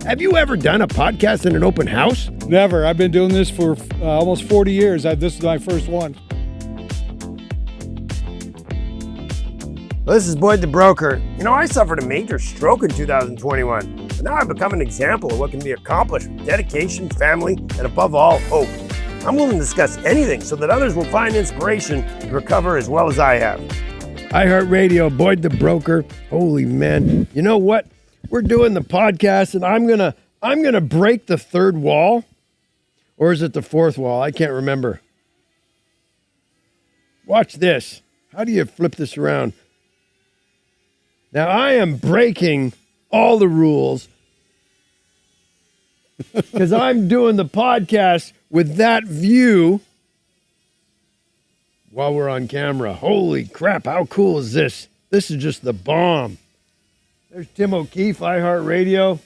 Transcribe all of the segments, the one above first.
Have you ever done a podcast in an open house? Never. I've been doing this for almost 40 years. This is my first one. Well, this is Boyd the Broker. You know, I suffered a major stroke in 2021, but now I've become an example of what can be accomplished with dedication, family, and above all, hope. I'm willing to discuss anything so that others will find inspiration to recover as well as I have. iHeartRadio, Boyd the Broker. Holy man. You know what? We're doing the podcast, and I'm gonna break the third wall. Or is it the fourth wall? I can't remember. Watch this. How do you flip this around? Now, I am breaking all the rules because I'm doing the podcast with that view while we're on camera. Holy crap, how cool is this? This is just the bomb. There's Tim O'Keefe, iHeartRadio.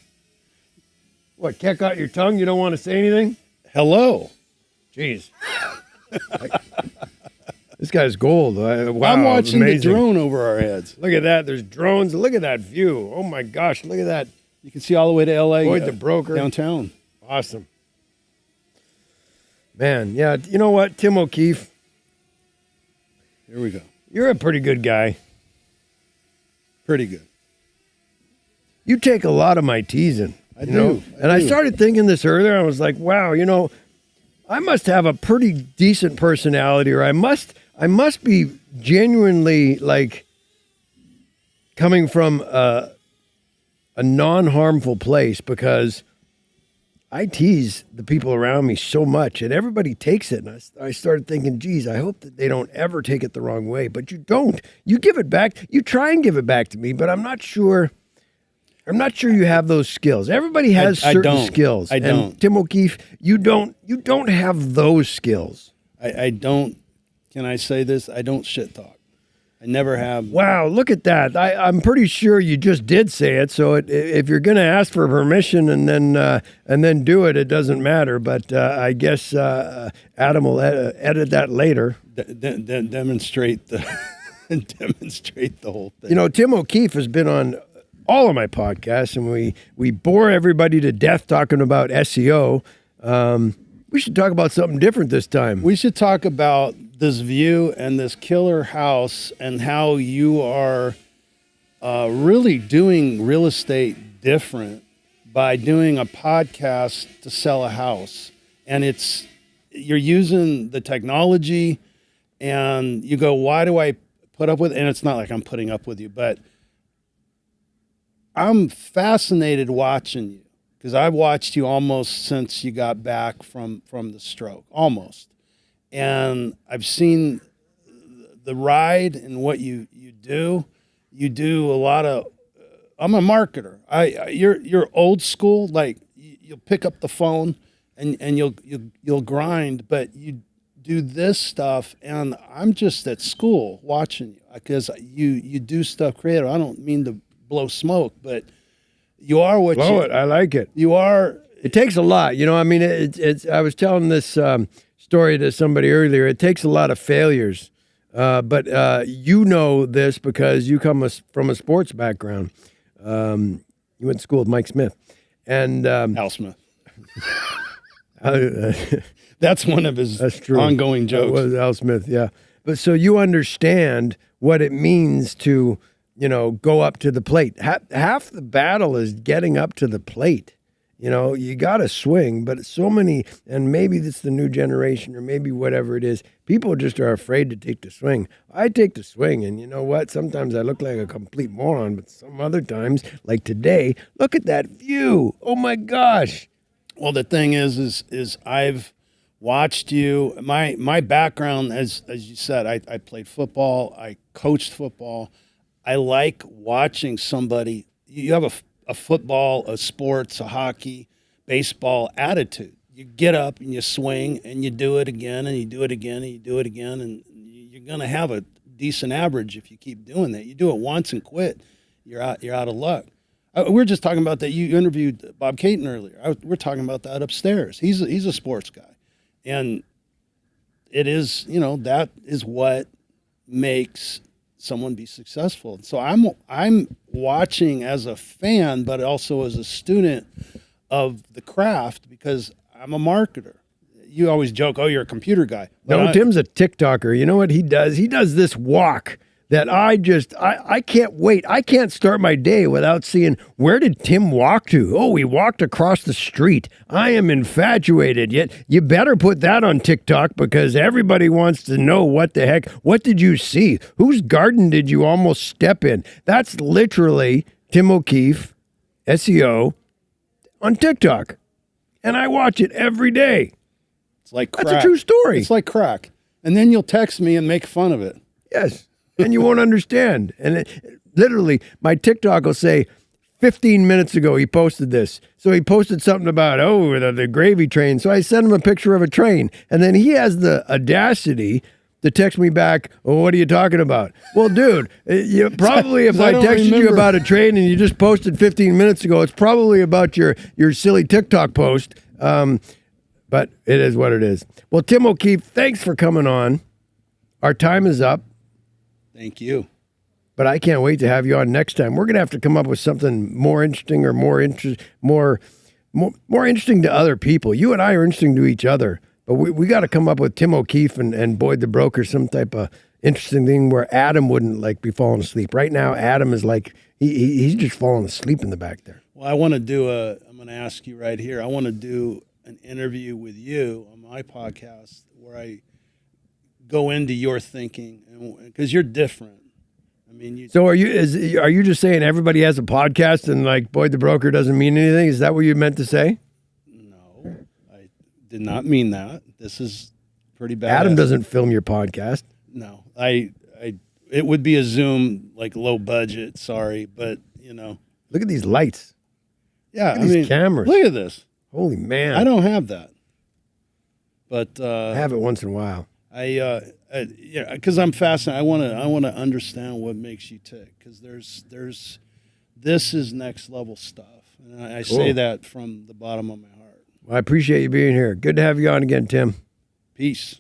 What, keck out your tongue? You don't want to say anything? Hello. Jeez. This guy's gold. Wow, I'm watching amazing. the drone over our heads. Look at that. There's drones. Look at that view. Oh, my gosh. Look at that. You can see all the way to L.A. Boyd the Broker. Downtown. Awesome. Man, yeah. You know what, Tim O'Keefe? Here we go. You're a pretty good guy. Pretty good. You take a lot of my teasing. I do. I started thinking this earlier. I was like, wow, you know, I must have a pretty decent personality, or I must be genuinely like coming from a non-harmful place, because I tease the people around me so much and everybody takes it. And I started thinking, geez, I hope that they don't ever take it the wrong way. But you don't. You give it back. You try and give it back to me, but I'm not sure you have those skills. Everybody has certain skills. I don't. And Tim O'Keefe, you don't have those skills. I don't. Can I say this? I don't shit talk. I never have. Wow, look at that. I'm pretty sure you just did say it. So if you're going to ask for permission and then do it, it doesn't matter. But I guess Adam will edit that later. Demonstrate the whole thing. You know, Tim O'Keefe has been on all of my podcasts, and we bore everybody to death talking about SEO. We should talk about something different this time. We should talk about this view and this killer house and how you are really doing real estate different by doing a podcast to sell a house. And you're using the technology, and you go, why do I put up with it? And it's not like I'm putting up with you, but I'm fascinated watching you, because I've watched you almost since you got back from the stroke, almost. And I've seen the ride and what you do. You do a lot of. I'm a marketer. You're old school. Like you'll pick up the phone and you'll grind, but you do this stuff, and I'm just at school watching you, because you do stuff creative. I don't mean to blow smoke, but you are what blow it. I like it. You are. It takes a lot, you know. I mean, it's. I was telling this story to somebody earlier. It takes a lot of failures, but you know this because you come from a sports background. You went to school with Mike Smith and Al Smith. That's one of his ongoing jokes. That was Al Smith, yeah. But so you understand what it means to, you know, go up to the plate. Half the battle is getting up to the plate. You know, you got to swing, but so many, and maybe it's the new generation or maybe whatever it is, people just are afraid to take the swing. I take the swing, and you know what? Sometimes I look like a complete moron, but some other times, like today, look at that view. Oh my gosh. Well, the thing is I've watched you. My background, as you said, I played football. I coached football. I like watching somebody. You have a football, a sports, a hockey, baseball attitude. You get up and you swing and you do it again and you do it again and you do it again, and you're going to have a decent average if you keep doing that. You do it once and quit, you're out of luck. We were just talking about that. You interviewed Bob Caton earlier. We're talking about that upstairs. He's a sports guy, and it is, you know, that is what makes someone be successful. So I'm watching as a fan, but also as a student of the craft because I'm a marketer. You always joke, oh, you're a computer guy. No, Tim's a TikToker. You know what he does? He does this walk that I can't wait. I can't start my day without seeing, where did Tim walk to? Oh, he walked across the street. I am infatuated. Yet you better put that on TikTok because everybody wants to know what the heck. What did you see? Whose garden did you almost step in? That's literally Tim O'Keefe, SEO, on TikTok. And I watch it every day. It's like crack. That's a true story. It's like crack. And then you'll text me and make fun of it. Yes. And you won't understand. And literally, my TikTok will say, 15 minutes ago, he posted this. So he posted something about, the gravy train. So I sent him a picture of a train. And then he has the audacity to text me back, oh, what are you talking about? Well, dude, you probably if I texted you about a train and you just posted 15 minutes ago, it's probably about your silly TikTok post. But it is what it is. Well, Tim O'Keefe, thanks for coming on. Our time is up. Thank you. But I can't wait to have you on next time. We're going to have to come up with something more interesting or more interesting to other people. You and I are interesting to each other. But we got to come up with Tim O'Keefe and Boyd the Broker, some type of interesting thing where Adam wouldn't be falling asleep. Right now, Adam is he's just falling asleep in the back there. Well, I want to I'm going to ask you right here. I want to do an interview with you on my podcast where I go into your thinking because you're different. I mean, so are you just saying everybody has a podcast and Boyd the Broker doesn't mean anything? Is that what you meant to say? No, I did not mean that. This is pretty bad. Adam doesn't film your podcast. No, it would be a Zoom low budget. Sorry, but look at these lights. Yeah, these cameras. Look at this. Holy man! I don't have that, but I have it once in a while. Because I'm fascinated. I want to understand what makes you tick. Because this is next level stuff, and I say that from the bottom of my heart. Well, I appreciate you being here. Good to have you on again, Tim. Peace.